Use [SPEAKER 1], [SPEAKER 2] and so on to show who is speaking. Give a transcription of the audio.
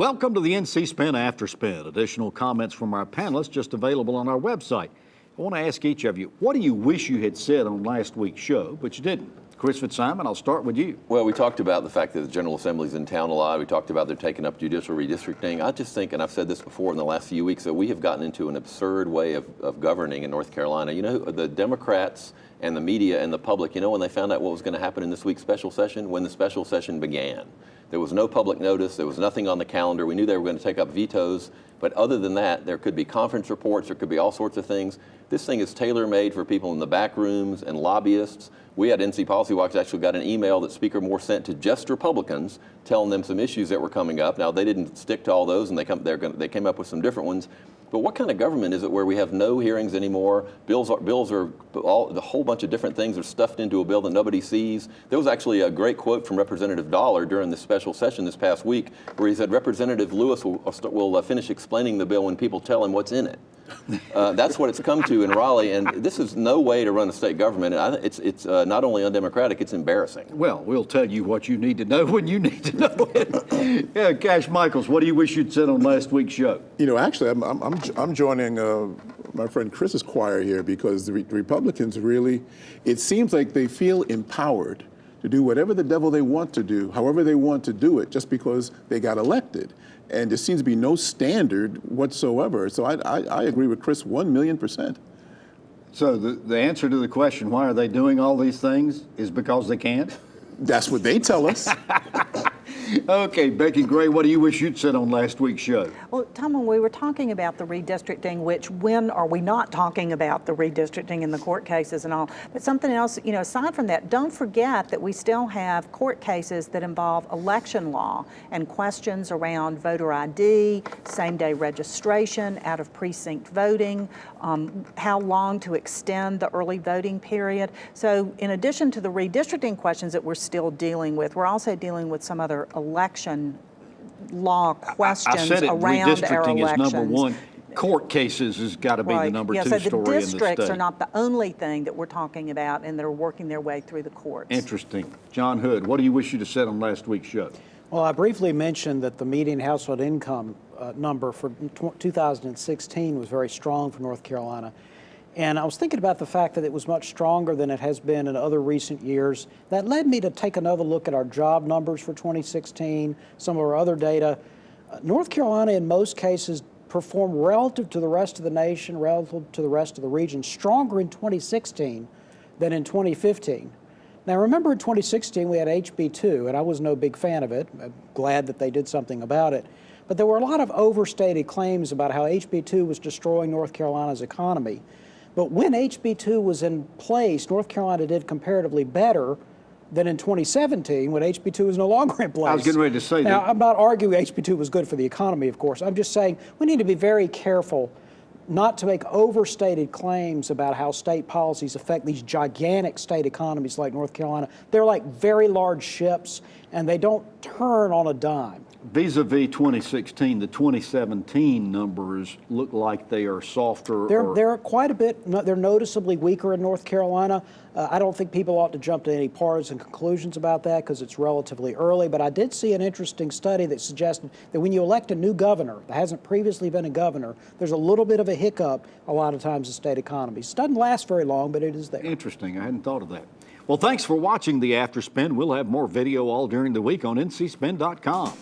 [SPEAKER 1] Welcome to the NC Spin After Spin. Additional comments from our panelists just available on our website. I want to ask each of you, what do you wish you had said on last week's show, but you didn't? Chris Fitzsimon, I'll start with you.
[SPEAKER 2] Well, we talked about the fact that the General Assembly's in town a lot. We talked about they're taking up judicial redistricting. I just think, and I've said this before in the last few weeks, that we have gotten into an absurd way of governing in North Carolina. You know, the Democrats and the media and the public, you know when they found out what was going to happen in this week's special session? When the special session began. There was no public notice. There was nothing on the calendar. We knew they were going to take up vetoes. But other than that, there could be conference reports. There could be all sorts of things. This thing is tailor-made for people in the back rooms and lobbyists. We at NC Policy Watch actually got an email that Speaker Moore sent to just Republicans telling them some issues that were coming up. Now, they didn't stick to all those, and they came up with some different ones. But what kind of government is it where we have no hearings anymore? Bills are the whole bunch of different things are stuffed into a bill that nobody sees. There was actually a great quote from Representative Dollar during the special session this past week, where he said Representative Lewis will finish explaining the bill when people tell him what's in it. That's what it's come to in Raleigh, and this is no way to run a state government. It's not only undemocratic, it's embarrassing.
[SPEAKER 1] Well, we'll tell you what you need to know when you need to know it. Yeah, Cash Michaels, what do you wish you'd said on last week's show?
[SPEAKER 3] You know, actually, I'm joining my friend Chris's choir here, because the Republicans really, it seems like they feel empowered to do whatever the devil they want to do, however they want to do it, just because they got elected. And there seems to be no standard whatsoever. So I agree with Chris 1,000,000%.
[SPEAKER 1] So the answer to the question, why are they doing all these things, is because they can't?
[SPEAKER 3] That's what they tell us.
[SPEAKER 1] Okay, Becki Gray, what do you wish you'd said on last week's show?
[SPEAKER 4] Well, Tom, when we were talking about the redistricting, which when are we not talking about the redistricting in the court cases and all, but something else, you know, aside from that, don't forget that we still have court cases that involve election law and questions around voter ID, same-day registration, out-of-precinct voting, how long to extend the early voting period. So in addition to the redistricting questions that we're still dealing with, we're also dealing with some other election law questions
[SPEAKER 1] I said it,
[SPEAKER 4] around our
[SPEAKER 1] redistricting
[SPEAKER 4] elections.
[SPEAKER 1] is number one. Court cases has got to be the number two
[SPEAKER 4] so
[SPEAKER 1] story in the
[SPEAKER 4] the districts
[SPEAKER 1] state.
[SPEAKER 4] are not the only thing that we're talking about, and they're working their way through the courts.
[SPEAKER 1] Interesting. John Hood, what do you wish you'd have said on last week's show?
[SPEAKER 5] Well, I briefly mentioned that the median household income number for 2016 was very strong for North Carolina. And I was thinking about the fact that it was much stronger than it has been in other recent years. That led me to take another look at our job numbers for 2016, some of our other data. North Carolina, in most cases, performed relative to the rest of the nation, relative to the rest of the region, stronger in 2016 than in 2015. Now, remember in 2016, we had HB2, and I was no big fan of it. I'm glad that they did something about it. But there were a lot of overstated claims about how HB2 was destroying North Carolina's economy. But when HB2 was in place, North Carolina did comparatively better than in 2017 when HB2 was no longer in place.
[SPEAKER 1] I was getting ready to say
[SPEAKER 5] now,
[SPEAKER 1] that.
[SPEAKER 5] I'm not arguing HB2 was good for the economy, of course. I'm just saying we need to be very careful not to make overstated claims about how state policies affect these gigantic state economies like North Carolina. They're like very large ships, and they don't turn on a dime.
[SPEAKER 1] Vis-a-vis 2016, the 2017 numbers look like they are softer.
[SPEAKER 5] They're quite a bit, they're noticeably weaker in North Carolina. I don't think people ought to jump to any partisan conclusions about that because it's relatively early, but I did see an interesting study that suggested that when you elect a new governor that hasn't previously been a governor, there's a little bit of a hiccup a lot of times in state economies. It doesn't last very long, but it is there.
[SPEAKER 1] Interesting. I hadn't thought of that. Well, thanks for watching the After Spin. We'll have more video all during the week on ncspin.com.